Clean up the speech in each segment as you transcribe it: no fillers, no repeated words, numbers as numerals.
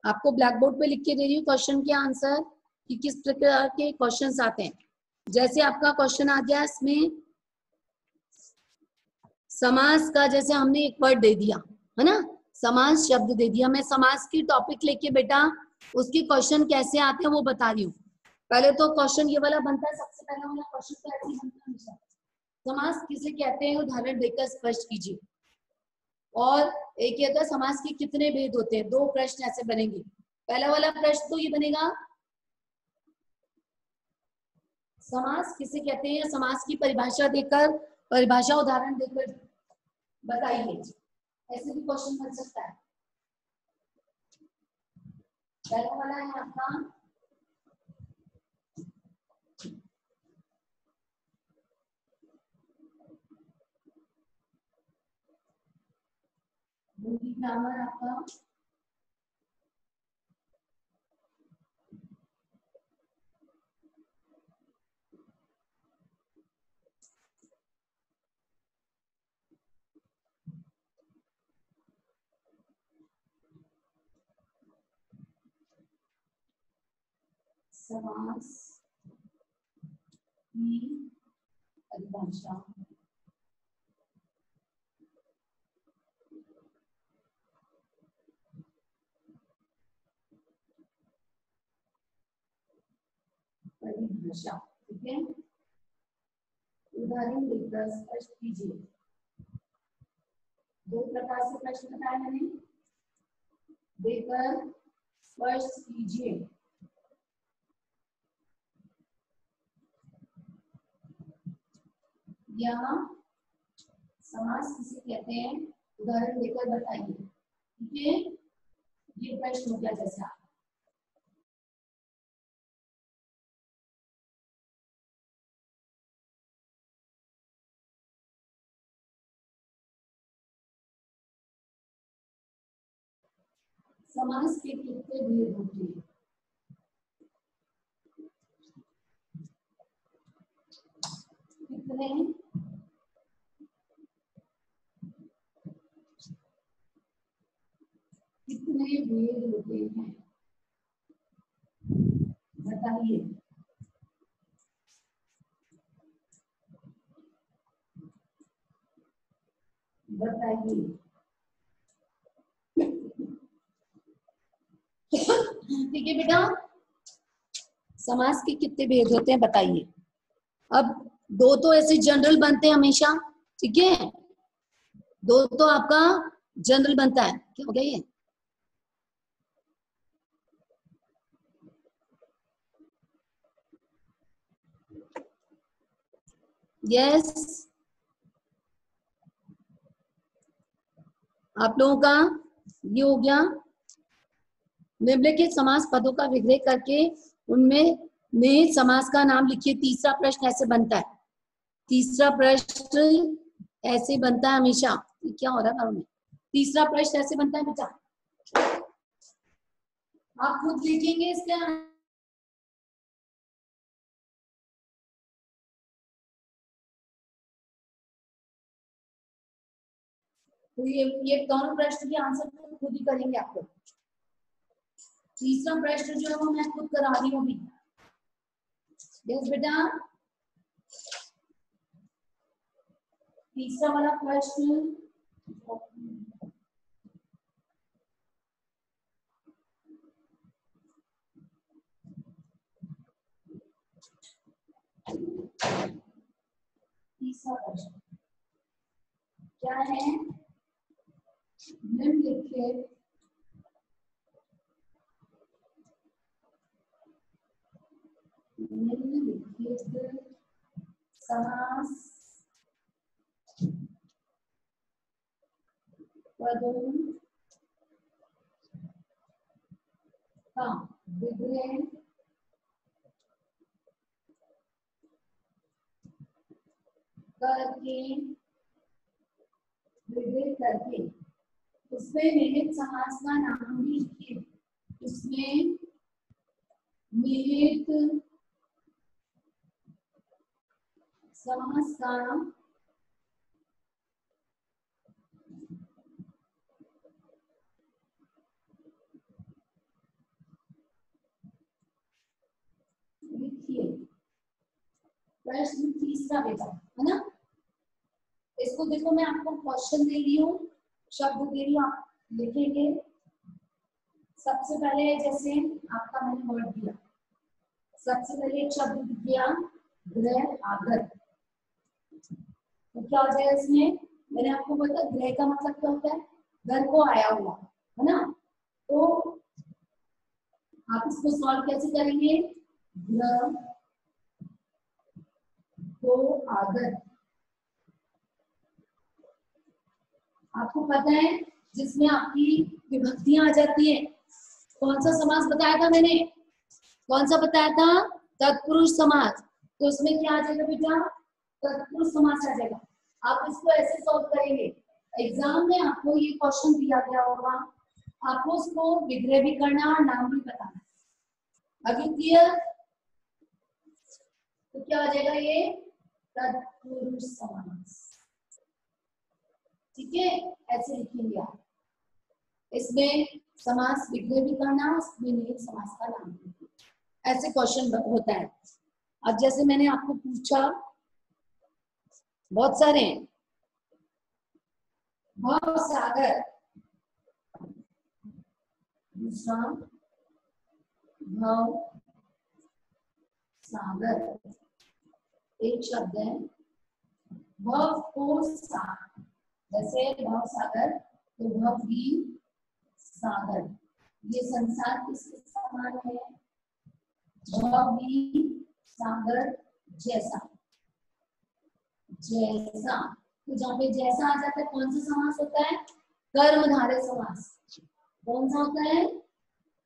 आपको black board पे लिख के दे रही हूँ क्वेश्चन के आंसर कि किस प्रकार के क्वेश्चंस आते हैं। जैसे आपका क्वेश्चन आ गया इसमें समास का, जैसे हमने एक वर्ड दे दिया है ना, समास शब्द दे दिया, मैं समास की टॉपिक लेके बेटा उसके क्वेश्चन कैसे आते हैं वो बता रही हूँ। पहले तो क्वेश्चन ये वाला बनता है, सबसे पहला वाला क्वेश्चन तो ऐसे ही बनता है, समास किसे कहते हैं उदाहरण देकर स्पष्ट कीजिए। और एक ये होता है समास के कितने भेद होते हैं, दो प्रश्न ऐसे बनेंगे। पहला वाला प्रश्न तो ये बनेगा समास किसे कहते हैं, समास की परिभाषा देकर, परिभाषा उदाहरण देकर बताइए। ऐसे भी क्वेश्चन बन सकता है। पहला वाला है आपका ग्रामर आपका समास की परिभाषा परिभाषा, ठीक है, उदाहरण देकर स्पष्ट कीजिए। दो प्रकार से प्रश्न बताया मैंने, देकर स्पष्ट कीजिए। या समास किसे कहते हैं उदाहरण देकर बताइए। ठीक है, ये प्रश्न हो गया जैसा। समास के कितने भेद होते हैं, कितने कितने भेद होते हैं बताइए। बताइए, ठीक है बेटा, समास के कितने भेद होते हैं बताइए। अब दो तो ऐसे जनरल बनते हैं हमेशा, ठीक है, दो तो आपका जनरल बनता है। क्या हो गया ये, यस, आप लोगों का ये हो गया। निम्नलिखित समास पदों का विग्रह करके उनमें में समास का नाम लिखिए। तीसरा प्रश्न ऐसे बनता है, तीसरा प्रश्न ऐसे बनता है हमेशा। क्या हो रहा है, तीसरा प्रश्न ऐसे बनता है बेटा, आप खुद लिखेंगे इसका। तो ये दोनों प्रश्न के आंसर तो खुद ही करेंगे आपको। तीसरा प्रश्न जो है वो मैं खुद करा रही हूँ अभी। यस बेटा, तीसरा वाला प्रश्न तीसरा प्रश्न क्या है, निम्नलिखित समास पदों का विग्रह करके उसमें निहित समास का नाम भी लिखिए। उसमें निहित समास का लिखिए। प्रश्न तीसरा बेटा, है ना। इसको देखो, मैं आपको क्वेश्चन दे रही हूँ, शब्द दे रही हूँ, आप लिखेंगे। सबसे पहले जैसे आपका मैंने वर्ड दिया, सबसे पहले एक शब्द दिया गृह आगत, तो क्या हो जाएगा इसमें। मैंने आपको बताया गृह का मतलब क्या होता है, घर को आया हुआ, है ना। तो आप इसको सॉल्व कैसे करेंगे, गृह को आगत, आपको पता है जिसमें आपकी विभक्तियां आ जाती है। कौन सा समास बताया था मैंने, कौन सा बताया था, तत्पुरुष समास। तो उसमें क्या आ जाएगा बेटा, तत्पुरुष समास आ जाएगा। आप इसको ऐसे सॉल्व करेंगे, एग्जाम में आपको ये क्वेश्चन दिया गया होगा, आपको उसको विग्रह भी करना और नाम भी बताना। अभी क्लियर, तो क्या हो जाएगा ये तत्पुरुष समास, ठीक है। ऐसे लिखेंगे आप, इसमें समास विग्रह भी करना, उसमें नहीं समास का नाम भी, ऐसे क्वेश्चन होता है। अब जैसे मैंने आपको पूछा, बहुत सारे हैं, भव सागर, दूसरा भव सागर, एक शब्द है भव को सागर, जैसे भव सागर तो भव भी सागर, ये संसार किसके समान है, भव भी सागर जैसा, जैसा। तो जहाँ पे जैसा आ जाता है कौन सा समास होता है, कर्मधारय समास। कौन सा होता है,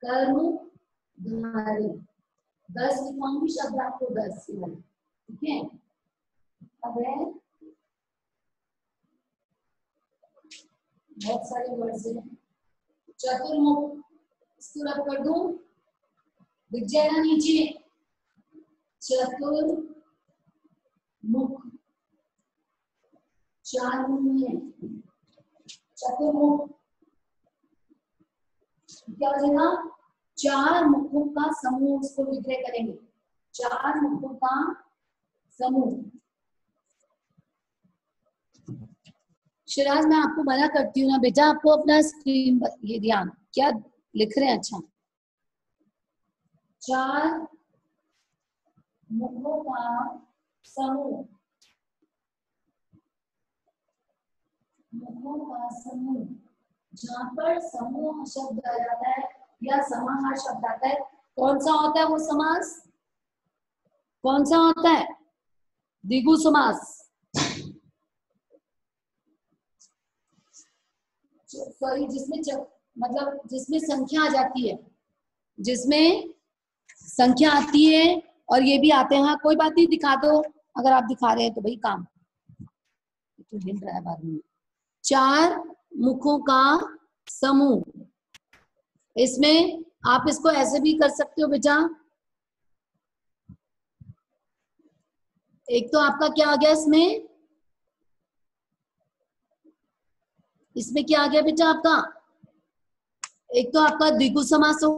कर्मधारय। 10 लिखवाऊंगी शब्द आपको, 10 ठीक है। अब है बहुत सारे वर्ड्स हैं, चतुर्मुख, इसको रब कर दूं, दिख जाएगा नीचे, चतुर्मुख, 4 मुख है, चतुर्मुख क्या हो जाएगा, 4 मुखों का समूह, उसको विग्रह करेंगे, 4 मुखों का समूह। शिराज मैं आपको मना करती हूँ ना बेटा, आपको अपना स्क्रीन ये ध्यान क्या लिख रहे हैं, अच्छा 4 मुखों का समूह, मुखों का समूह, जहाँ पर समूह शब्द आ जाता है या समाहार शब्द आता है, कौन सा होता है वो समास, कौन सा होता है, द्विगु समास, सॉरी, जिसमें मतलब जिसमें संख्या आ जाती है, जिसमें संख्या आती है और ये भी आते हैं। हाँ कोई बात नहीं, दिखा दो, अगर आप दिखा रहे हैं तो भाई काम तो हिल रहा है बाद में। 4 मुखों का समूह, इसमें आप इसको ऐसे भी कर सकते हो बेटा, एक तो आपका क्या आ गया इसमें, इसमें क्या आ गया बेटा आपका, एक तो आपका द्विगु समास हो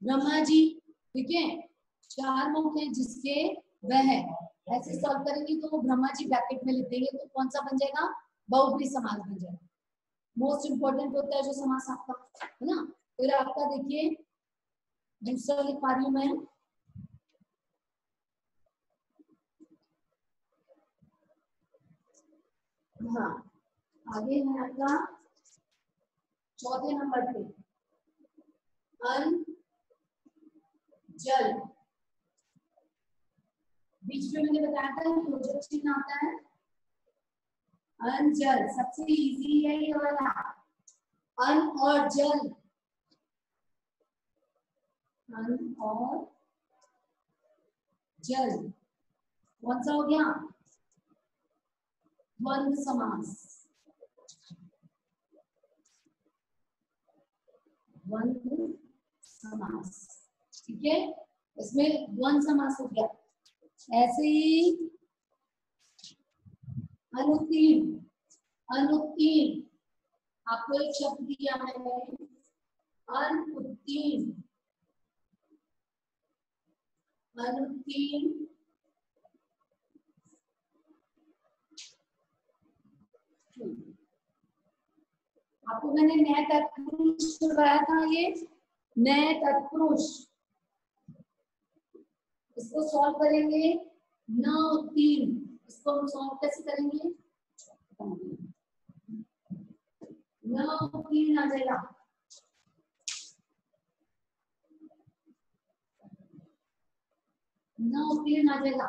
ब्रह्मा जी, ठीक है, चार मुख है जिसके वह है, ऐसे सॉल्व करेंगे तो वो ब्रह्मा जी ब्रैकेट में लिख देंगे तो कौन सा बन जाएगा, बहुब्रीहि समास बन जाएगा। मोस्ट इंपॉर्टेंट होता है जो समास आपका, है ना। फिर आपका देखिए दूसरा लिख पा रही हूँ मैं, हाँ आगे है आपका चौथे नंबर पे अन जल, बीच में मैंने बताया था योजक चिन्ह आता है, अन जल सबसे इजी है ये वाला, अन और जल, अन और जल कौन सा हो गया, द्वंद्व समास, द्वंद्व समास, ठीक है, इसमें द्वंद्व समास हो गया। ऐसे ही अनुत्तीर्ण, अनुत्तीर्ण आपको एक शब्द दिया मैंने, अनुत्तीर्ण, अनुत्तीर्ण आपको मैंने नए तत्पुरुष करवाया था, ये नए तत्पुरुष, इसको सॉल्व करेंगे, न उत्तीर्ण, इसको हम सॉल्व कैसे करेंगे, न उत्तीर्ण आ जाएगा, न उत्तीर्ण आ जाएगा,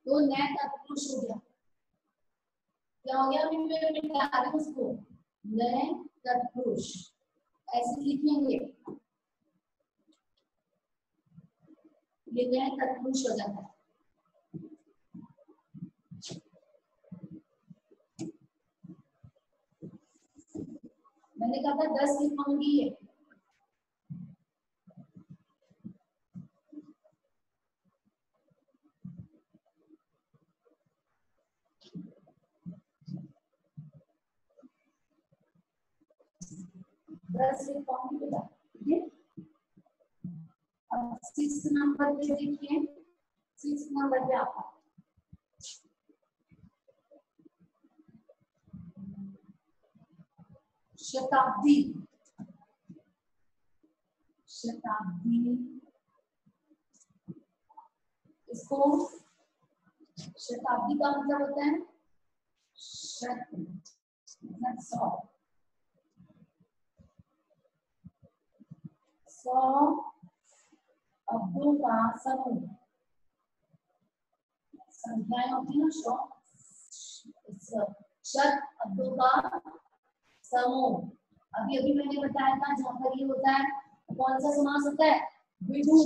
तो नए तत्पुरुष हो गया, क्या हो गया, मैं मिटा रही हूं उसको, नए तत्पुरुष ऐसे लिखेंगे, ये नए तत्पुरुष हो जाता है। मैंने कहा था 10 लिखूंगी ये, दस लिखूंगी बेटा, ठीक है। अब 6 नंबर पे देखिए, 6 नंबर पे आपका शताब्दी, शताब्दी, इसको शताब्दी का मतलब होता है शत, मतलब 100, 100 अब्दों का समूह, संख्याएं होती है ना 100, शत अब्दों का समूह। अभी अभी मैंने बताया था जहां पर ये होता है कौन सा समास होता है, द्विगु,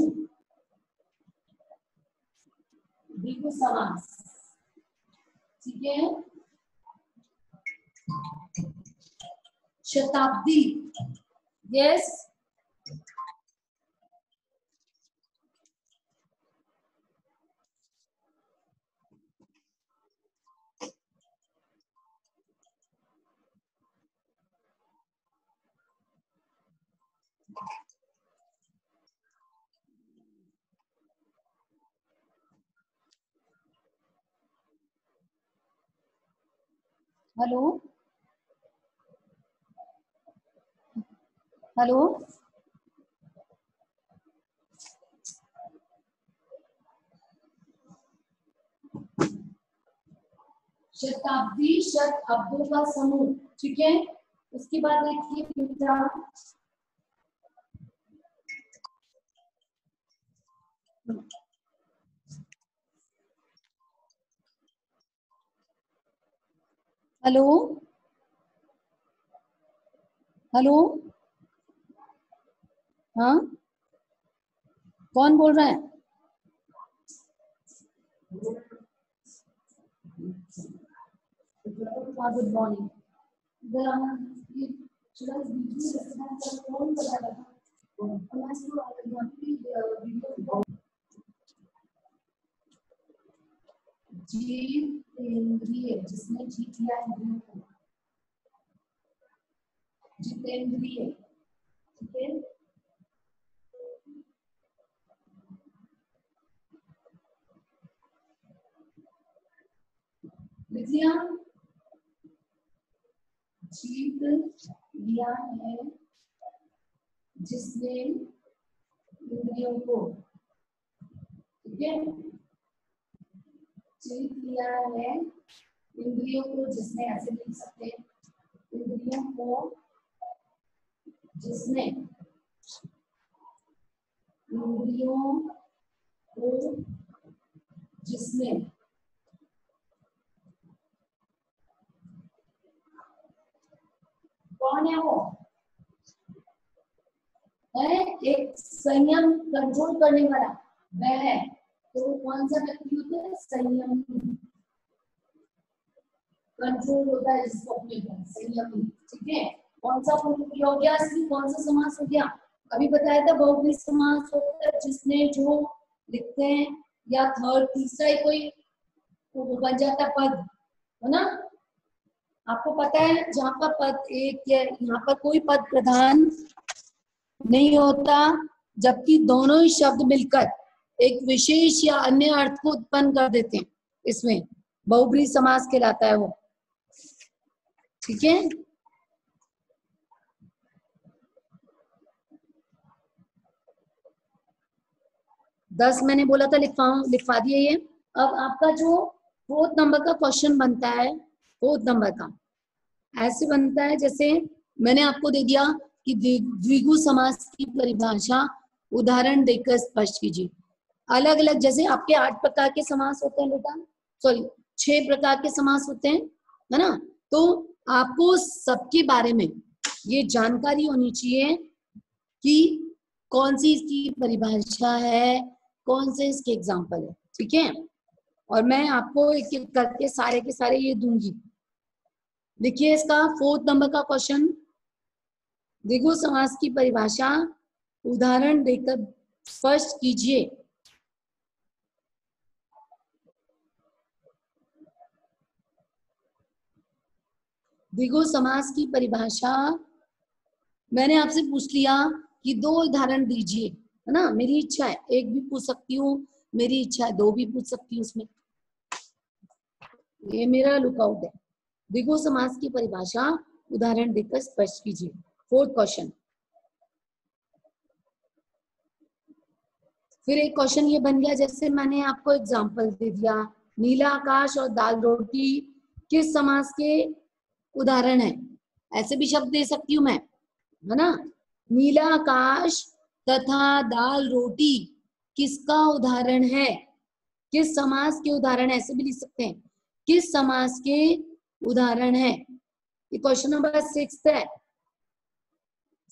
द्विगु समास, ठीक है। शताब्दी, यस, हेलो हेलो, शताब्दी शत अब्दों का समूह, ठीक है। उसके बाद देखिए बेटा, हेलो हेलो, हाँ कौन बोल रहा है, गुड मॉर्निंग, जितेंद्रिय, जिसने जीत लिया इंद्रियों को, जितेंद्रिय, ठीक है। लिख लिया, जीत लिया है जिसने इंद्रियों को, ठीक है, जीत लिया है इंद्रियों को जिसने, ऐसे लिख सकते हैं, इंद्रियों को जिसने, इंद्रियों को जिसने, कौन है वो? है एक संयम, कंट्रोल करने वाला वह है। तो कौन सा व्यक्ति होता है? संयम, कंट्रोल होता है जिसको अपने ऊपर, संयम, ठीक है। कौन सा क्रिया हो गया, इसमें कौन सा समास हो गया? अभी बताया था बहुव्रीहि समास होता है जिसने, जो लिखते हैं, या थर्ड तीसरा ही कोई वो बन जाता पद, है ना। आपको पता है जहाँ पर पद एक है, यहाँ पर कोई पद प्रधान नहीं होता, जबकि दोनों ही शब्द मिलकर एक विशेष या अन्य अर्थ को उत्पन्न कर देते हैं, इसमें बहुव्रीहि समास कहलाता है वो, ठीक है। दस मैंने बोला था लिखवा दिए ये। अब आपका जो फोर्थ नंबर का क्वेश्चन बनता है, फोर्थ नंबर का ऐसे बनता है जैसे मैंने आपको दे दिया कि द्विगु समास की परिभाषा उदाहरण देकर स्पष्ट कीजिए। अलग अलग, जैसे आपके 8 प्रकार के समास होते हैं बेटा, सॉरी 6 प्रकार के समास होते हैं, है ना। तो आपको सबके बारे में ये जानकारी होनी चाहिए कि कौन सी इसकी परिभाषा है, कौन से इसके एग्जाम्पल है, ठीक है। और मैं आपको एक एक करके सारे के सारे ये दूंगी। देखिए इसका फोर्थ नंबर का क्वेश्चन, द्विगु समास की परिभाषा उदाहरण देकर स्पष्ट कीजिए। द्विगु समास की परिभाषा मैंने आपसे पूछ लिया कि 2 उदाहरण दीजिए, है ना। मेरी इच्छा है 1 भी पूछ सकती हूँ, मेरी इच्छा है 2 भी पूछ सकती हूँ उसमें, ये मेरा लुकआउट है। द्विगु समास की परिभाषा उदाहरण देकर स्पष्ट कीजिए, फोर्थ क्वेश्चन। फिर एक क्वेश्चन ये बन गया, जैसे मैंने आपको एग्जांपल दे दिया, नीला आकाश और दाल रोटी किस समास के उदाहरण है? ऐसे भी शब्द दे सकती हूँ मैं, है ना। नीला आकाश तथा दाल रोटी किसका उदाहरण है? किस समास के उदाहरण है? ऐसे भी लिख सकते हैं, किस समास के उदाहरण है। ये क्वेश्चन नंबर 6 है,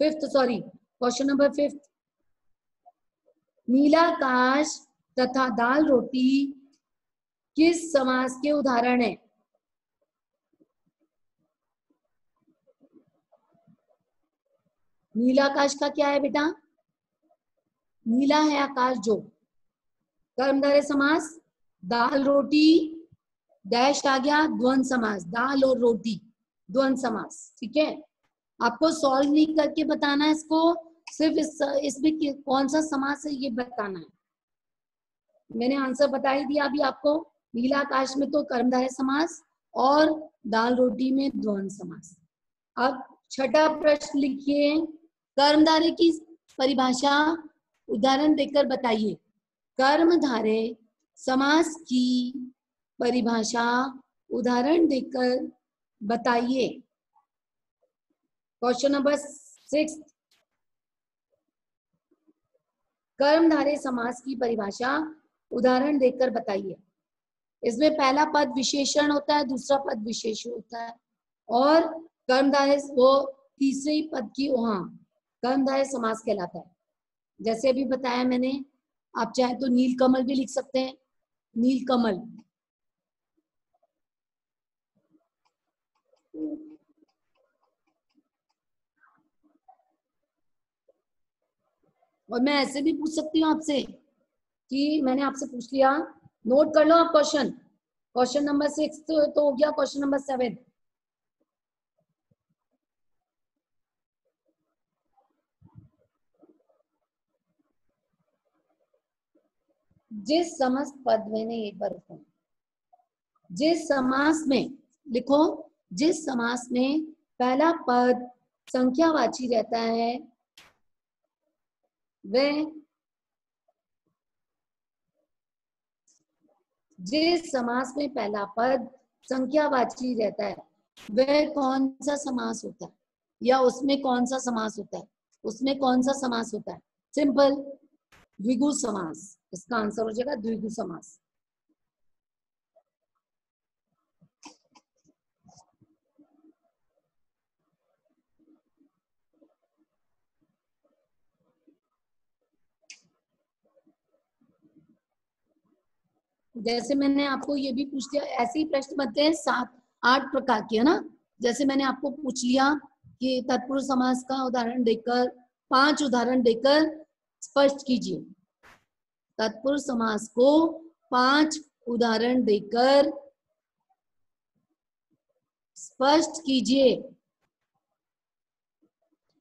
फिफ्थ, सॉरी क्वेश्चन नंबर 5। नीला आकाश तथा दाल रोटी किस समास के उदाहरण है? नीला आकाश का क्या है बेटा? नीला है आकाश जो, कर्मधारय समास। दाल रोटी डैश आ गया, द्वंद्व समास, दाल और रोटी द्वंद्व समास, ठीक है। आपको सॉल्व नहीं करके बताना है इसको, सिर्फ इसमें कौन सा समास है ये बताना है। मैंने आंसर बता ही दिया अभी आपको, नीला आकाश में तो कर्मधारय समास और दाल रोटी में द्वंद्व समास। अब छठा प्रश्न लिखिए, कर्मधारय की परिभाषा उदाहरण देकर बताइए। कर्मधारय समास की परिभाषा उदाहरण देकर बताइए। क्वेश्चन नंबर 6, कर्मधारय समास की परिभाषा उदाहरण देकर बताइए। इसमें पहला पद विशेषण होता है, दूसरा पद विशेष होता है, और कर्मधारय वो तीसरे पद की वहां कर्मधारय समास कहलाता है। जैसे अभी बताया मैंने, आप चाहे तो नील कमल भी लिख सकते हैं, नील कमल। और मैं ऐसे भी पूछ सकती हूँ आपसे कि मैंने आपसे पूछ लिया, नोट कर लो आप क्वेश्चन। क्वेश्चन नंबर 6 तो हो गया, क्वेश्चन नंबर 7। जिस समस्त पद, मैंने एक बार जिस समास में, लिखो, जिस समास में पहला पद संख्यावाची रहता है वह, जिस समास में पहला पद संख्यावाची रहता है वह कौन सा समास होता है, या उसमें कौन सा समास होता है, उसमें कौन सा समास होता है? सिंपल, द्विगु समास। इसका आंसर हो जाएगा द्विगु समास। जैसे मैंने आपको ये भी पूछ लिया, ऐसे ही प्रश्न बनते हैं 7-8 प्रकार के, है ना। जैसे मैंने आपको पूछ लिया कि तत्पुरुष समास का उदाहरण देकर, 5 उदाहरण देकर स्पष्ट कीजिए। तत्पुरुष समास को 5 उदाहरण देकर स्पष्ट कीजिए।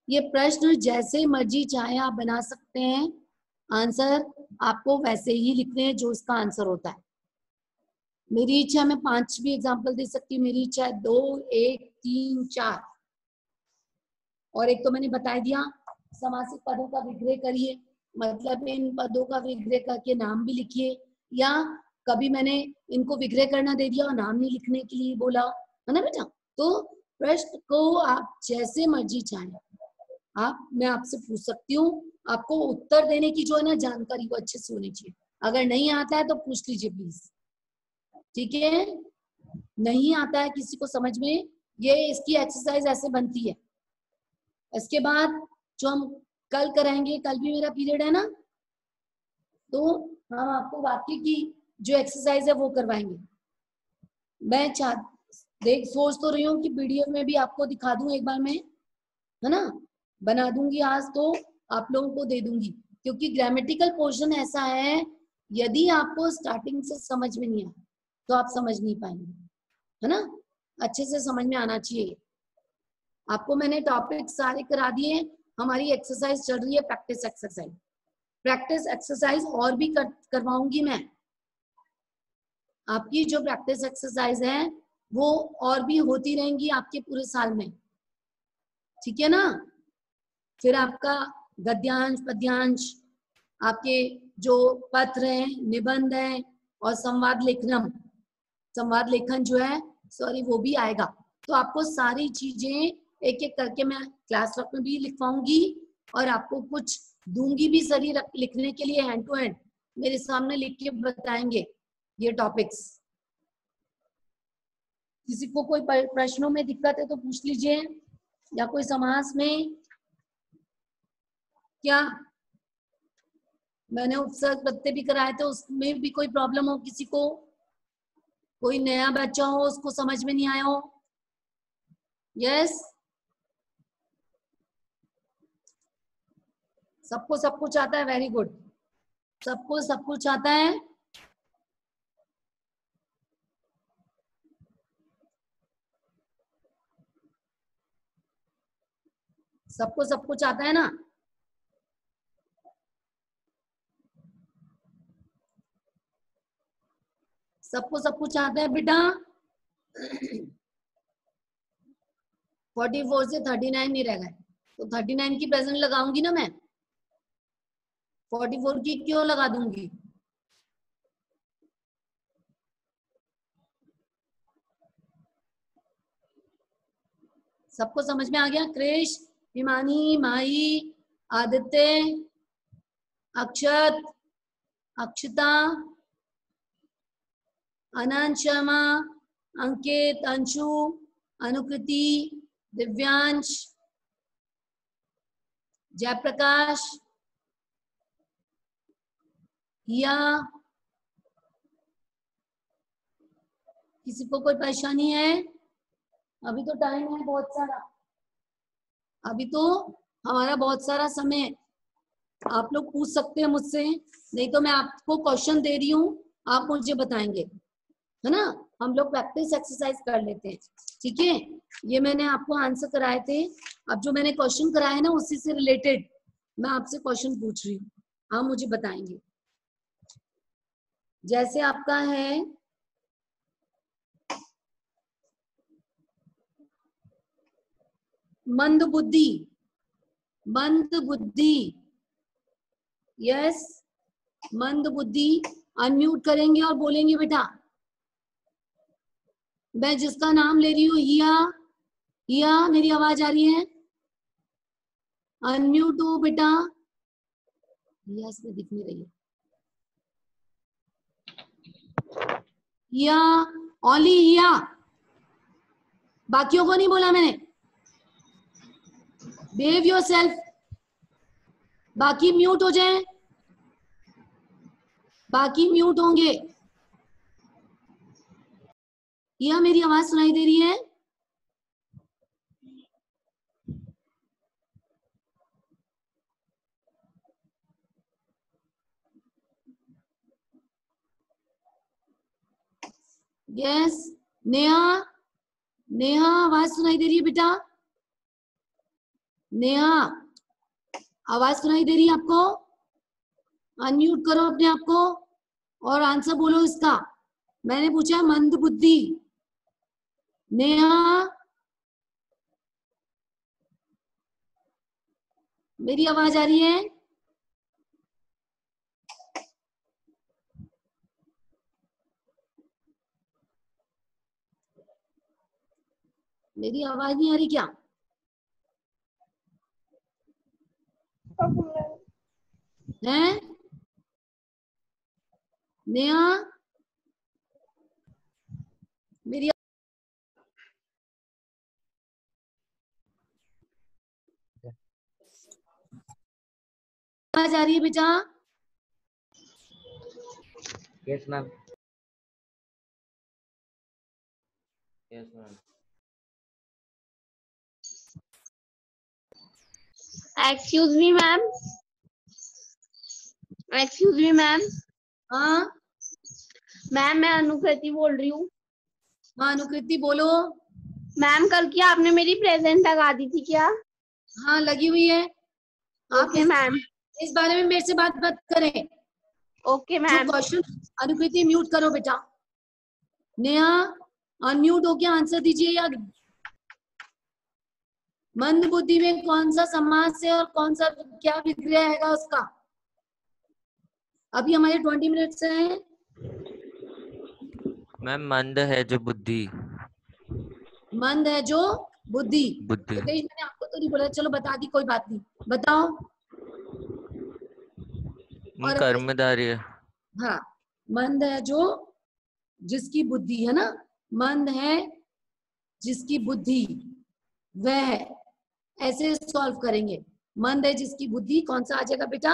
ये प्रश्न जैसे मर्जी चाहे आप बना सकते हैं, आंसर आपको वैसे ही लिखने हैं जो इसका आंसर होता है। मेरी इच्छा मैं 5 भी एग्जांपल दे सकती हूँ, मेरी इच्छा है 2, 1, 3, 4। और एक तो मैंने बता दिया, समासिक पदों का विग्रह करिए, मतलब इन पदों का विग्रह करके नाम भी लिखिए, या कभी मैंने इनको विग्रह करना दे दिया और नाम नहीं लिखने के लिए बोला, है ना बेटा। तो प्रश्न को आप जैसे मर्जी चाहें, मैं आपसे पूछ सकती हूँ, आपको उत्तर देने की जो है ना जानकारी वो अच्छे से होनी चाहिए। अगर नहीं आता है तो पूछ लीजिए प्लीज, ठीक है। नहीं आता है किसी को समझ में, ये इसकी एक्सरसाइज ऐसे बनती है। इसके बाद जो हम कल कराएंगे, कल भी मेरा पीरियड है ना, तो हम आपको वाक्य की जो एक्सरसाइज है वो करवाएंगे। मैं सोच तो रही हूँ कि पीडीएफ में भी आपको दिखा दूं एक बार मैं, है ना, बना दूंगी आज तो आप लोगों को दे दूंगी, क्योंकि ग्रामेटिकल पोर्शन ऐसा है, यदि आपको स्टार्टिंग से समझ में नहीं आया तो आप समझ नहीं पाएंगे, है ना। अच्छे से समझ में आना चाहिए। आपको मैंने टॉपिक सारे करा दिए। हमारी एक्सरसाइज चल रही है, प्रैक्टिस एक्सरसाइज। प्रैक्टिस एक्सरसाइज और भी करवाऊंगी मैं। आपकी जो प्रैक्टिस एक्सरसाइज है वो और भी होती रहेंगी आपके पूरे साल में, ठीक है ना। फिर आपका गद्यांश, पद्यांश, आपके जो पत्र हैं, निबंध हैं, और संवाद लेखन जो है, सॉरी, वो भी आएगा। तो आपको सारी चीजें एक एक करके मैं क्लास वर्क में भी लिखवाऊंगी, और आपको कुछ दूंगी भी सही लिखने के लिए, हैंड टू हैंड मेरे सामने लिख के बताएंगे ये टॉपिक्स। किसी को कोई प्रश्नों में दिक्कत है तो पूछ लीजिए, या कोई समास में क्या मैंने उपसर्ग प्रत्यय भी कराए थे, उसमें भी कोई प्रॉब्लम हो किसी को, कोई नया बच्चा हो उसको समझ में नहीं आया हो। यस, सबको सब कुछ आता है, वेरी गुड। सबको सब कुछ आता है। सबको सब कुछ आता है ना। सबको सब कुछ आता है बेटा। 44 से 39 नहीं रह गए, तो 39 की प्रेजेंट लगाऊंगी ना मैं, 44 की क्यों लगा दूंगी। सबको समझ में आ गया। क्रिश, हिमानी, माही, आदित्य, अक्षत, अक्षता, अनंत शर्मा, अंकित, अंशु, अनुकृति, दिव्यांश, जयप्रकाश, हिया। किसी को कोई परेशानी है? अभी तो टाइम है बहुत सारा, अभी तो हमारा बहुत सारा समय है। आप लोग पूछ सकते हैं मुझसे, नहीं तो मैं आपको क्वेश्चन दे रही हूँ, आप मुझे बताएंगे, है ना। हम लोग प्रैक्टिस एक्सरसाइज कर लेते हैं, ठीक है। ये मैंने आपको आंसर कराए थे, अब जो मैंने क्वेश्चन कराए ना उसी से रिलेटेड मैं आपसे क्वेश्चन पूछ रही हूँ, आप मुझे बताएंगे। जैसे आपका है मंद बुद्धि, मंद बुद्धि, यस मंद बुद्धि। अनम्यूट करेंगे और बोलेंगे बेटा। मैं जिसका नाम ले रही हूँ, हिया, हिया मेरी आवाज आ रही है? अनम्यूट हो बेटा। हिया इसमें दिख नहीं रही है। हिया, ओनली हिया, बाकियों को नहीं बोला मैंने। Behave yourself. बाकी म्यूट हो जाएं, बाकी म्यूट होंगे। हिया मेरी आवाज सुनाई दे रही है? यस नेहा, नेहा आवाज सुनाई दे रही है बेटा? नेहा आवाज सुनाई दे रही है आपको? अनम्यूट करो अपने आप को और आंसर बोलो इसका। मैंने पूछा मंद बुद्धि। नेहा मेरी आवाज आ रही है? मेरी आवाज नहीं आ रही क्या? हैं? नेहा मेरी आवाज आ रही है बेटा? Yes ma'am. Yes ma'am. Excuse me ma'am, excuse me ma'am. हाँ मैम मैं अनुकृति बोल रही हूँ। हाँ अनुकृति बोलो। मैम कल की आपने मेरी प्रेजेंट लगा दी थी क्या? हाँ लगी हुई है। आप ओके मैम। इस बारे में मेरे से बात मत करें। ओके जो मैम। क्वेश्चन, अनुकृति म्यूट करो बेटा। नेहा अनम्यूट होके आंसर दीजिए। या मंद बुद्धि में कौन सा समास है और कौन सा क्या विग्रह है उसका? अभी हमारे 20 मिनट्स हैं। मैम मंद है जो बुद्धि। मंद है जो बुद्धि। बुद्धि। हितेश मैंने आपको तो नहीं बोला, चलो बता दी, कोई बात नहीं, बताओ। और कर्मधारी है। हाँ मंद है जो, जिसकी बुद्धि है ना, मंद है जिसकी बुद्धि, वह है। ऐसे सॉल्व करेंगे। मंद है जिसकी बुद्धि, कौन सा आ जाएगा बेटा?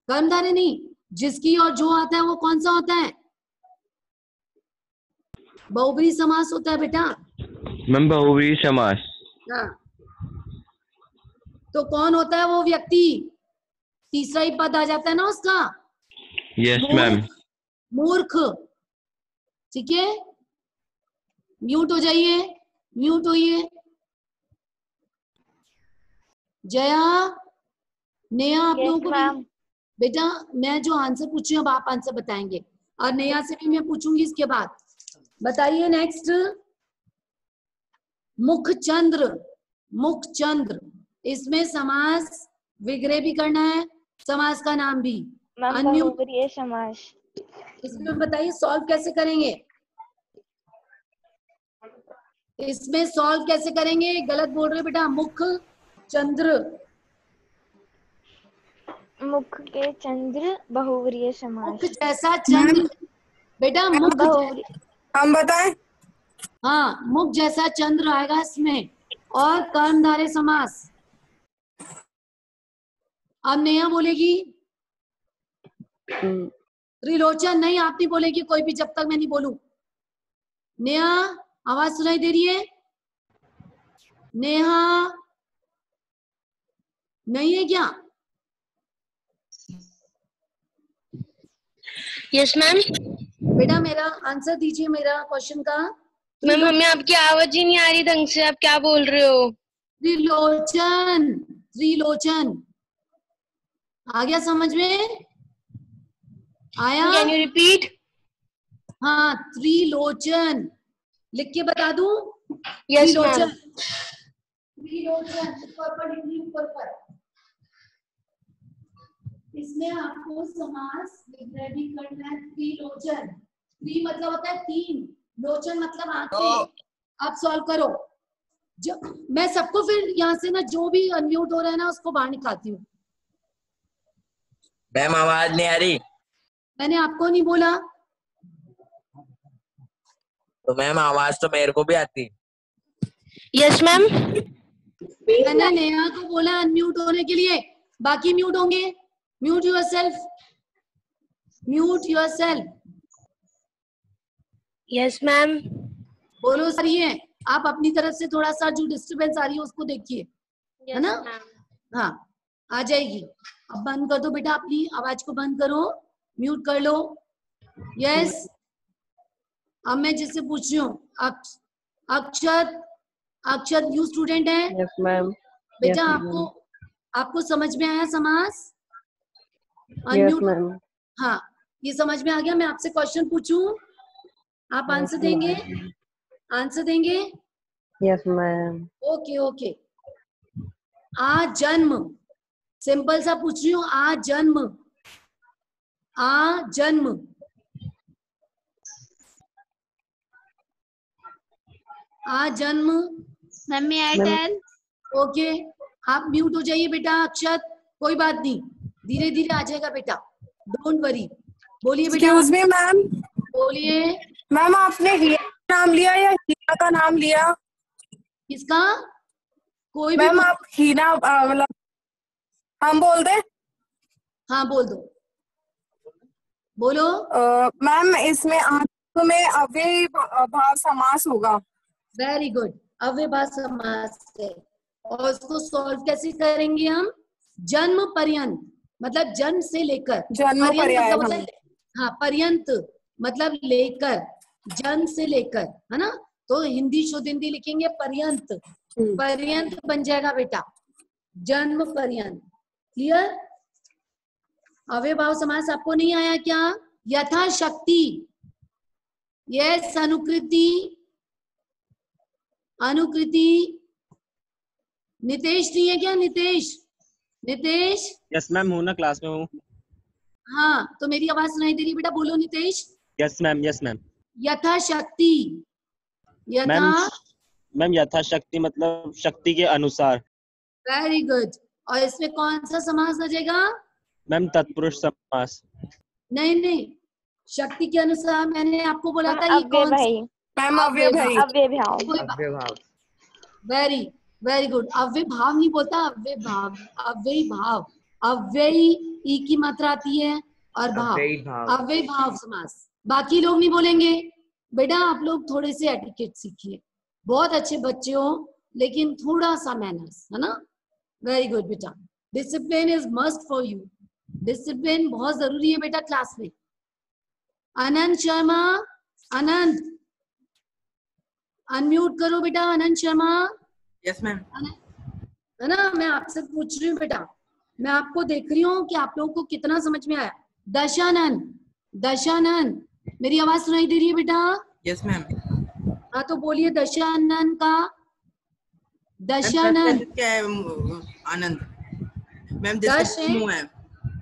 कर्मधारय नहीं, जिसकी और जो आता है वो कौन सा होता है? बहुब्रीहि समास होता है बेटा। मैम बहुब्रीहि समास। हाँ तो कौन होता है वो व्यक्ति? तीसरा ही पद आ जाता है ना उसका। Yes ma'am. मूर्ख। ठीक है, म्यूट हो जाइए, म्यूट होइए। जया, नेहा आप लोगों को भी बेटा, मैं जो आंसर पूछ रही हूँ अब आप आंसर बताएंगे, और नेहा से भी मैं पूछूंगी इसके बाद। बताइए नेक्स्ट। मुखचंद्र, मुखचंद्र, इसमें समास विग्रह भी करना है, समास का नाम भी। बहुब्रीहि समास। इसमें बताइए सॉल्व कैसे करेंगे? इसमें सॉल्व कैसे करेंगे? गलत बोल रहे हो बेटा। मुख चंद्र, मुख के चंद्र बहुब्रीहि समास। मुख जैसा चंद्र बेटा, मुख हम बताएं? हाँ मुख जैसा चंद्र आएगा इसमें, और कर्मधारय समास। अब नेहा बोलेगी। त्रिलोचन नहीं, आप नहीं बोलेगी कोई भी जब तक मैं नहीं बोलूं। नेहा आवाज सुनाई दे रही है? नेहा नहीं है क्या? Yes ma'am. बेटा मेरा आंसर दीजिए, मेरा क्वेश्चन का। मैम हमें आपकी आवाज ही नहीं आ रही ढंग से, आप क्या बोल रहे हो? त्रिलोचन, त्रिलोचन आ गया समझ में? आया? Can you repeat? हाँ त्रिलोचन, लिख के बता दूं? Yes Trilochan, ma'am. त्रिलोचन, ऊपर पर लिखनी, ऊपर पर। इसमें आपको समास विग्रह भी करना है। त्रिलोचन, त्रि मतलब होता है तीन, लोचन मतलब आंखें। अब सॉल्व करो। मैं सबको फिर यहाँ से ना जो भी अनम्यूट हो रहा है ना उसको बाहर निकालती हूँ। मैम आवाज नहीं आ रही। मैंने आपको नहीं बोला? तो मैम आवाज तो मेरे को भी आती। Yes ma'am. मैंने नेहा को बोला अनम्यूट होने के लिए, बाकी म्यूट होंगे। Mute yourself, mute yourself. Yes ma'am. बोलो सर, ये आप अपनी तरफ से थोड़ा सा जो डिस्टरबेंस आ रही है उसको देखिए, है ना? हाँ, आ जाएगी। अब बंद कर दो बेटा, अपनी आवाज को बंद करो, म्यूट कर लो। यस। अब मैं जिससे पूछ रही हूँ, अक्षत, अक्षत यू स्टूडेंट है? Yes ma'am. बेटा आपको समझ में आया समास? Yes unmute. मैम। हाँ, ये समझ में आ गया। मैं आपसे क्वेश्चन पूछूं, आप आंसर देंगे? आंसर देंगे? Yes ma'am. Okay okay. आ जन्म, सिंपल सा पूछ रही हूँ। आ जन्म, आ जन्म, आ जन्म। मैम मैं आई टेल। ओके, आप म्यूट हो जाइए बेटा। अक्षत, कोई बात नहीं, धीरे धीरे आ जाएगा बेटा, डोंट वरी। बोलिए बेटा, एक्सक्यूज मी मैम। बोलिए। मैम आपने हीना का नाम लिया या हीना का नाम लिया? किसका? कोई भी मैम आप हीना मतलब हम बोल दे? हाँ बोल दो, बोलो। मैम इसमें आत्म में अव्यय भाव समास होगा। वेरी गुड, अव्ययभाव समास है। और उसको सॉल्व कैसे करेंगे हम? जन्म पर्यंत, मतलब जन्म से लेकर। जन्म पर्यंत पर्याय मतलब होता है, हाँ, पर्यंत मतलब लेकर, जन्म से लेकर, है ना? तो हिंदी शुद्ध हिंदी लिखेंगे पर्यंत, पर्यंत बन जाएगा बेटा, जन्म पर्यंत। क्लियर? अव्ययभाव समास आपको नहीं आया क्या? यथाशक्ति, यस। अनुकृति, अनुकृति। नितेश नहीं है क्या? नितेश, नितेश। यस मैम हूँ ना, क्लास में हूँ। हाँ, तो मेरी आवाज सुनाई दे रही बेटा? बोलो Nitesh. Yes ma'am, yes ma'am. यथाशक्ति, यथा। मैम यथाशक्ति मतलब शक्ति के अनुसार। Very good. और इसमें कौन सा समास आ जाएगा? मैम तत्पुरुष समास। नहीं नहीं, शक्ति के अनुसार मैंने आपको बोला था ये कौन सा? मैम अव्यय अव्ययभाव। Very very good. अव्यय भाव नहीं बोलता, अव्यय भाव, अव्यय भाव। अव्यय ई की मात्रा आती है और भाव, अव्यय भाव समास। बाकी लोग नहीं बोलेंगे बेटा, आप लोग थोड़े से एटिकेट सीखिए। बहुत अच्छे बच्चे हो लेकिन थोड़ा सा मैनर्स, है ना? वेरी गुड बेटा। Discipline is must for you, discipline बहुत जरूरी है बेटा क्लास में। अनंत शर्मा, अनंत अनम्यूट करो बेटा। अनंत शर्मा। Yes ma'am. है ना? मैं आपसे पूछ रही हूँ बेटा, मैं आपको देख रही हूँ कि आप लोगों को कितना समझ में आया। दशानन, दशानन, मेरी आवाज सुनाई दे रही है बेटा? Yes ma'am. हाँ, तो बोलिए दशानन का। दशानन क्या है आनंद? मैम दश है, मुंह है।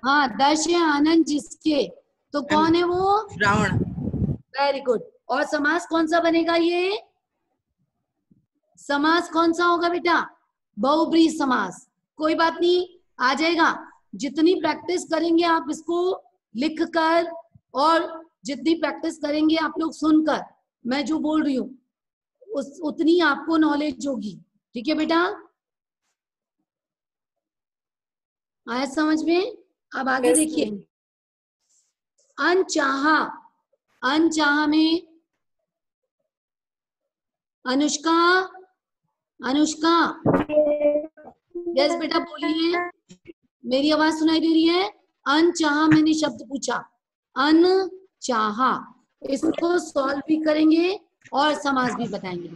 हाँ दश है, आनंद जिसके, तो कौन है वो? श्रावण। Very good. और समास कौन सा बनेगा? ये समास कौन सा होगा बेटा? बहुब्रीहि समास। कोई बात नहीं, आ जाएगा। जितनी प्रैक्टिस करेंगे आप इसको लिख कर, और जितनी प्रैक्टिस करेंगे आप लोग सुनकर, मैं जो बोल रही हूँ उतनी आपको नॉलेज होगी। ठीक है बेटा? आया समझ में? अब आगे देखिए। अनचाहा, अनचाहा में अनुष्का, अनुष्का। यस बेटा बोलिए, मेरी आवाज सुनाई दे रही है? अनचाहा मैंने शब्द पूछा, अनचाहा। इसको सॉल्व भी करेंगे और समास भी बताएंगे।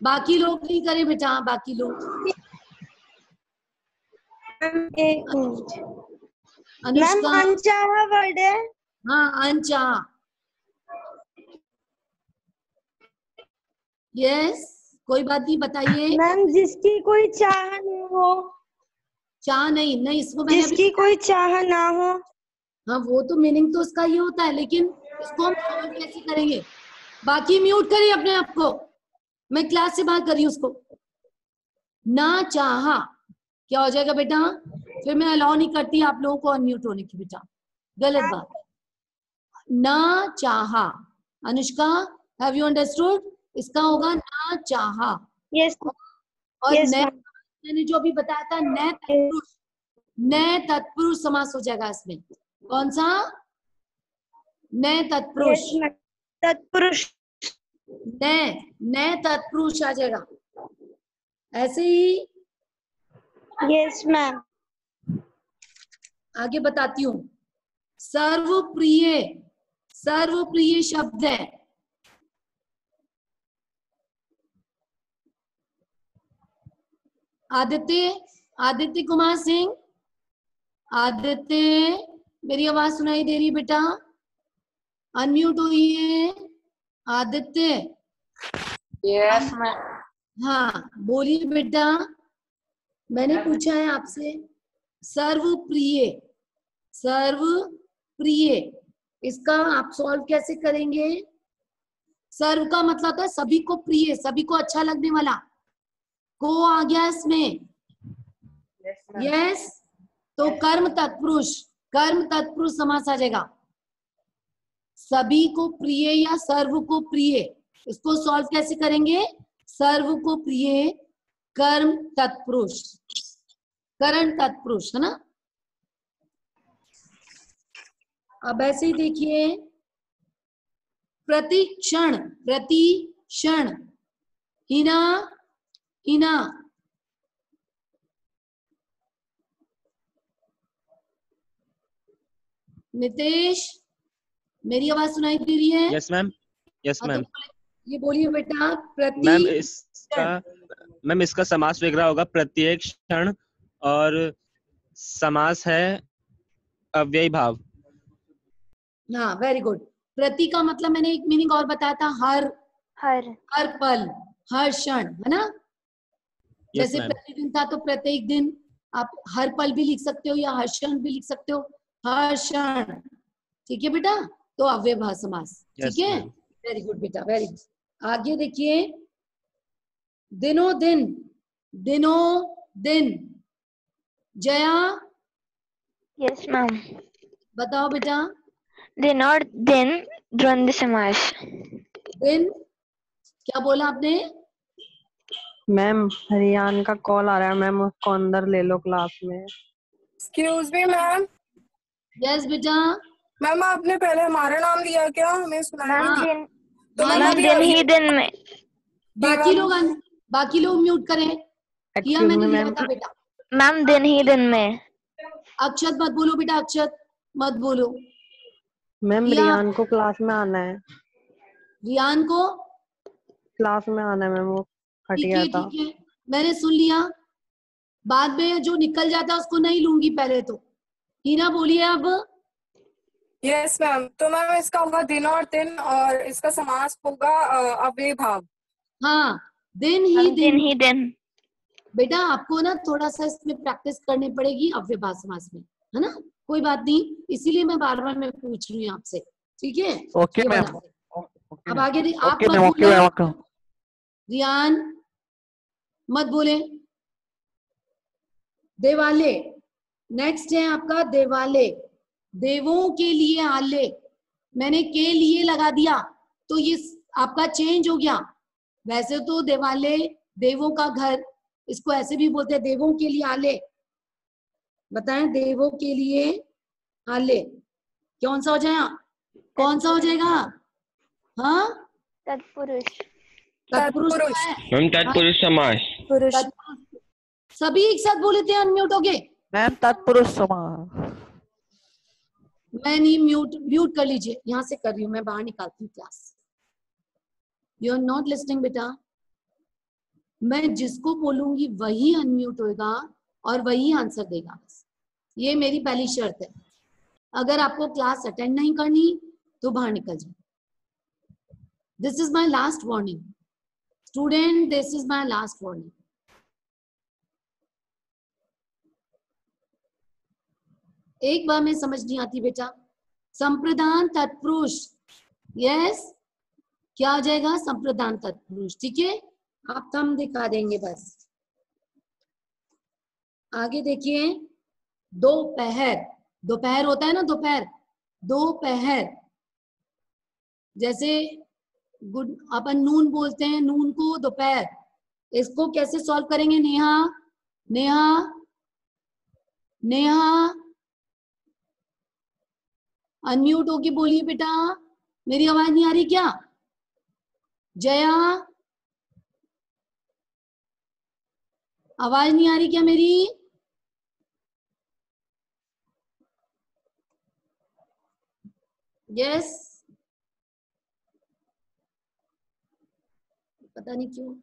बाकी लोग नहीं करें बेटा, बाकी लोग। अनुष्का, अनचाहा वर्ड है। हाँ अनचाहा। यस, कोई बात नहीं, बताइए। मैम जिसकी कोई चाह न हो, चाह नहीं, नहीं इसको मैंने अभी, जिसकी कोई चाह ना हो। हाँ वो तो मीनिंग तो उसका ये होता है, लेकिन इसको हम सॉल्व कैसे करेंगे? बाकी म्यूट करिए अपने आप को, मैं क्लास से बाहर कर रही हूँ उसको। ना चाहा क्या हो जाएगा बेटा? फिर मैं अलाउ नहीं करती आप लोगों को अनम्यूट होने की बेटा, गलत बात। ना चाहा, अनुष्का हैव यू अंडरस्टूड? इसका होगा ना चाहा। यस और yes, न, मैंने जो अभी बताया था न तत्पुरुष, न तत्पुरुष समास हो जाएगा इसमें। कौन सा? न तत्पुरुष। yes, तत्पुरुष। न तत्पुरुष आ जाएगा। ऐसे ही यस मैम। आगे बताती हूँ। सर्वप्रिय, सर्वप्रिय शब्द है। आदित्य, आदित्य कुमार सिंह, आदित्य मेरी आवाज सुनाई दे रही बेटा? अनम्यूट होइए आदित्य। Yes ma'am. हाँ बोलिए बेटा, मैंने पूछा है आपसे सर्वप्रिय, सर्वप्रिय इसका आप सॉल्व कैसे करेंगे? सर्व का मतलब होता है सभी को प्रिय, सभी को अच्छा लगने वाला। को आ गया इसमें? यस, तो कर्म तत्पुरुष, कर्म तत्पुरुष समास आ जाएगा। सभी को प्रिय या सर्व को प्रिय, इसको सॉल्व कैसे करेंगे? सर्व को प्रिय कर्म तत्पुरुष, करण तत्पुरुष, है ना? अब ऐसे ही देखिए, प्रतिक्षण, प्रतिक्षण, हिना, हिना, नितेश मेरी आवाज सुनाई दे रही है? Yes ma'am. यस हाँ, तो मैम। ये बोलिए बेटा। मैम इसका समास वगैरह होगा प्रत्येक क्षण, और समास है अव्ययी भाव। हाँ वेरी गुड। प्रति का मतलब मैंने एक मीनिंग और बताया था, हर, हर पल, हर क्षण, है ना? जैसे प्रतिदिन था तो प्रत्येक दिन, आप हर पल भी लिख सकते हो या हर क्षण भी लिख सकते हो, हर क्षण। ठीक है बेटा, तो अव्ययभाव समास। ठीक है, वेरी गुड बेटा, वेरी गुड। आगे देखिए, दिनों दिन, दिनों दिन, जया। Yes ma'am. बताओ बेटा। दिन और दिन द्वंद्व समास। दिन क्या बोला आपने? मैम रियान का कॉल आ रहा है मैम, उसको अंदर ले लो क्लास में। Excuse me ma'am. यस बेटा। मैम आपने पहले हमारा नाम दिया क्या? हमें सुनाया मैम नहीं। दिन, तो हाँ, मैम दिन ही दिन में। बाकी लोग म्यूट करें। किया मैंने लिया था बेटा। मैम दिन ही दिन में। अक्षत मत बोलो बेटा, अक्षत मत बोलो। मैम रियान को क्लास में आना है, रियान को क्लास में आना है मैम, वो हट गया था। ठीक है, मैंने सुन लिया। बाद में जो निकल जाता है उसको नहीं लूंगी पहले तो। हीना बोलिए अब। Yes ma'am. तो मैम इसका होगा दिन और दिन, और इसका समास होगा अव्ययी भाव। हाँ, दिन ही दिन ही दिन। बेटा आपको ना थोड़ा सा इसमें प्रैक्टिस करनी पड़ेगी अव्ययभाव समास में, है ना? कोई बात नहीं, इसीलिए मैं बार बार मैं पूछ रही हूँ आपसे। ठीक है, ओके मैम। अब आगे आप मत बोले, रियान मत बोले। देवालय, नेक्स्ट है आपका देवालय। देवों के लिए आले, मैंने के लिए लगा दिया तो ये आपका चेंज हो गया। वैसे तो देवालय देवों का घर, इसको ऐसे भी बोलते हैं, देवों के लिए आले। बताएं, देवों के लिए आले कौन सा हो जाएगा? कौन सा हो जाएगा? हाँ, तत्पुरुष। तत्पुरुष मैम तत्पुरुष समास। सभी एक साथ बोले थे, अनम्यूट हो गए। मैम तत्पुरुष समास। मैं नहीं, म्यूट कर लीजिए। यहाँ से कर रही हूँ मैं, बाहर निकालती हूँ class. You are not listening बेटा। मैं जिसको बोलूंगी वही अनम्यूट होगा और वही आंसर देगा, बस ये मेरी पहली शर्त है। अगर आपको क्लास अटेंड नहीं करनी तो बाहर निकल जाए। This is my last warning. Student, this is my last warning. एक बार में समझ नहीं आती बेटा। संप्रदान तत्पुरुष, यस, क्या आ जाएगा? संप्रदान तत्पुरुष। ठीक है, आप हम दिखा देंगे बस। आगे देखिए, दोपहर, दोपहर होता है ना, दोपहर, दोपहर, जैसे गुड अपन नून बोलते हैं, नून को दोपहर, इसको कैसे सॉल्व करेंगे? नेहा, नेहा, नेहा अनम्यूट होके बोलिए बेटा, मेरी आवाज नहीं आ रही क्या? जया, आवाज नहीं आ रही क्या मेरी? यस, पता नहीं क्यों।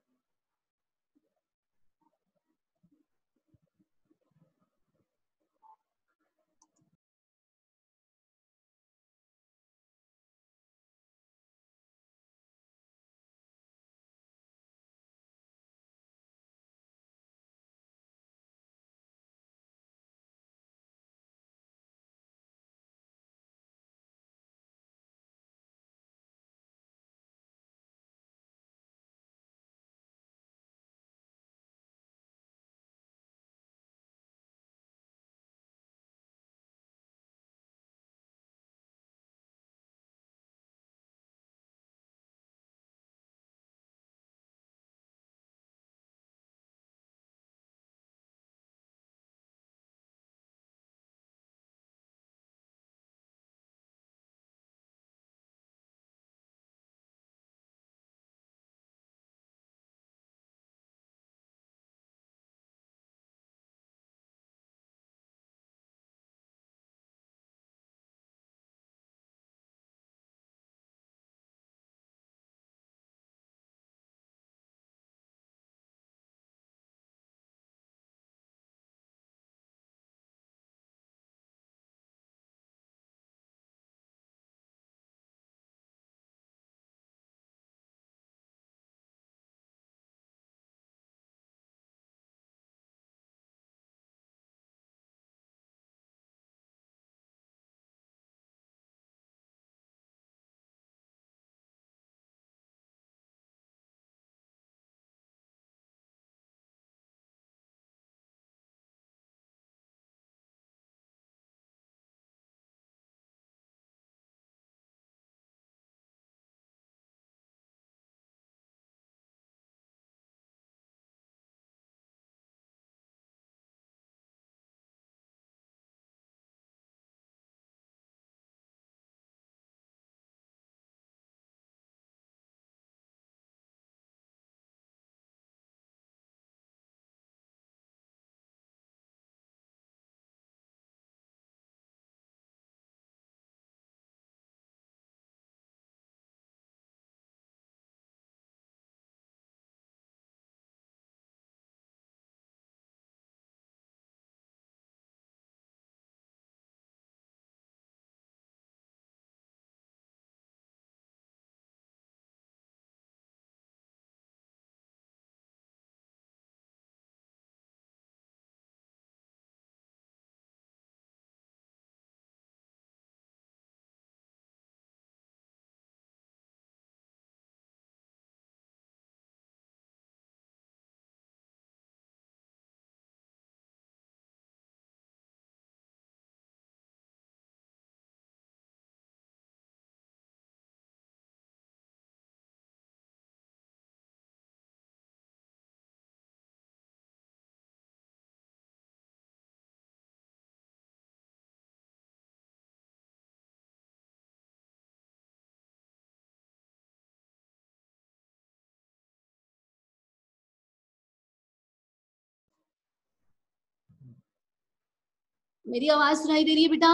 मेरी आवाज सुनाई दे रही है बेटा?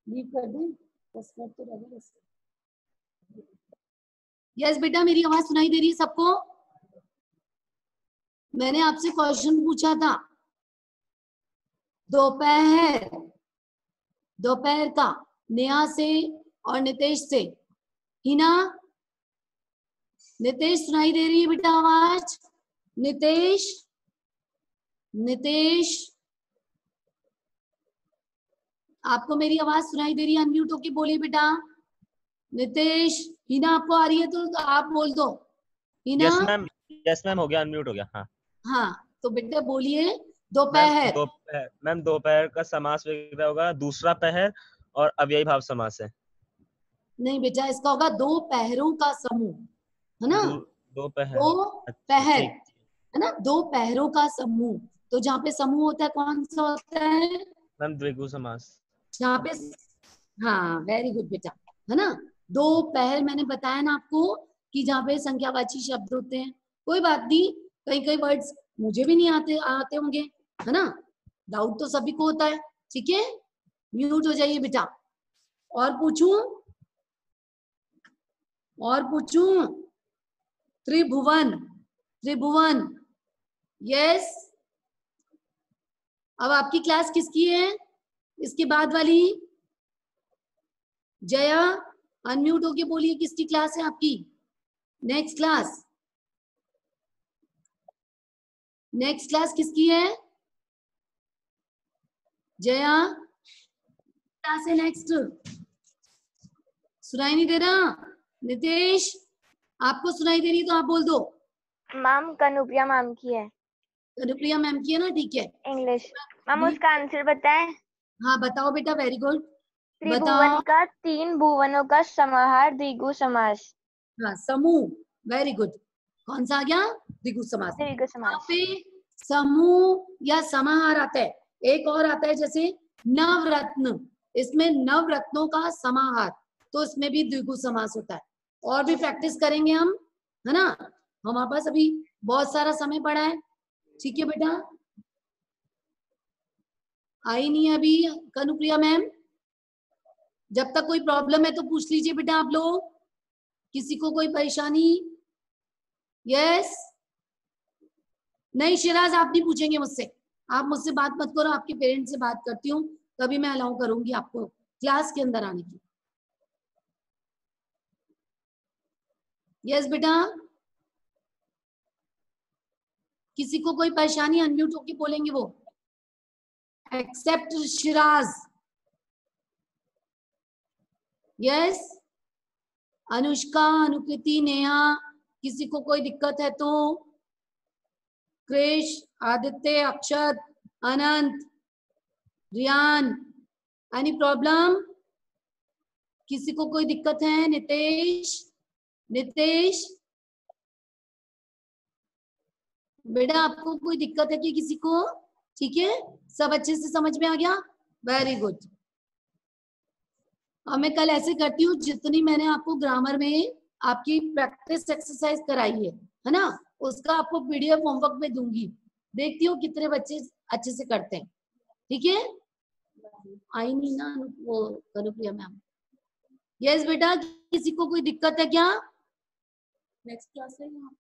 लीव कर दें, 10 मिनट तो रहे बस। यस बेटा, मेरी आवाज सुनाई दे रही है सबको? मैंने आपसे क्वेश्चन पूछा था, दोपहर, दोपहर का, नेहा से और नितेश से, हिना, नितेश सुनाई दे रही है बेटा आवाज? नितेश, नितेश आपको मेरी आवाज सुनाई दे रही है? अनम्यूट होके बोलिए बेटा। नितेश, हिना आपको आ रही है तो आप बोल दो। हिना? यस मैम, हो गया, अनम्यूट हो गया। हाँ हाँ तो बेटा बोलिए। दोपहर। मैम दोपहर का समास वगैरह होगा दूसरा पहर और अव्ययी भाव समास है। नहीं बेटा, इसका होगा दो पहरों का समूह, है ना? दोपहर। दो पहर, ठीक। है ना? दो पहरों का समूह। तो जहाँ पे समूह होता है कौन सा होता है? मैम द्विगु समास। जहाँ पे, हाँ वेरी गुड बेटा, है ना? दो पहर मैंने बताया ना आपको कि जहाँ पे संख्यावाची शब्द होते हैं। कोई बात नहीं, कई कई वर्ड्स मुझे भी नहीं आते होंगे, है ना? डाउट तो सभी को होता है। ठीक है, म्यूट हो जाइए बेटा। और पूछूं? और पूछूं? त्रिभुवन, त्रिभुवन, यस। अब आपकी क्लास किसकी है? इसके बाद वाली जया, अनम्यूट होके बोलिए किसकी क्लास है आपकी? नेक्स्ट क्लास, नेक्स्ट क्लास किसकी है? जया क्लास है नेक्स्ट? सुनाई नहीं दे रहा? नितेश, आपको सुनाई दे रही है तो आप बोल दो। मैम कनुप्रिया मैम की है, अनुप्रिया मैम की है ना? ठीक है। इंग्लिश। मैम उसका आंसर बताएं? हाँ बताओ बेटा, वेरी गुड। त्रिभुवन का तीन भुवनों का समाहार द्विगु समास। हाँ समूह, वेरी गुड। कौन सा आ गया? द्विगु समास। द्विगु यहाँ समास। पे समूह या समाहार आता है। एक और आता है जैसे नवरत्न, इसमें नवरत्नों का समाहार, तो इसमें भी द्विगु समास होता है। और भी प्रैक्टिस करेंगे हम, है ना? हमारे पास अभी बहुत सारा समय पड़ा है। ठीक है बेटा, आई नहीं है अभी कनुप्रिया मैम? जब तक कोई प्रॉब्लम है तो पूछ लीजिए बेटा आप लोग। किसी को कोई परेशानी? यस? नहीं शिराज, आप नहीं पूछेंगे मुझसे, आप मुझसे बात मत करो, आपके पेरेंट्स से बात करती हूँ, तभी मैं अलाउ करूंगी आपको क्लास के अंदर आने की। यस बेटा? किसी को कोई परेशानी? अनम्यूट होके बोलेंगे वो, एक्सेप्ट शिराज। यस? अनुष्का, अनुकृति, नेहा, किसी को कोई दिक्कत है तो? क्रिश, आदित्य, अक्षत, अनंत, रियान, एनी प्रॉब्लम? किसी को कोई दिक्कत है? नितेश, नितेश बेटा आपको कोई दिक्कत है कि किसी को? ठीक है, सब अच्छे से समझ में आ गया? Very good. अब मैं कल ऐसे करती हूँ, जितनी मैंने आपको ग्रामर में आपकी प्रैक्टिस एक्सरसाइज कराई है ना, उसका आपको पीडीएफ होमवर्क में दूंगी। देखती हूँ कितने बच्चे अच्छे से करते हैं। ठीक है, आई नहीं ना वो कनुप्रिया मैम? यस बेटा, किसी को कोई दिक्कत है क्या? नेक्स्ट क्लास है यहाँ।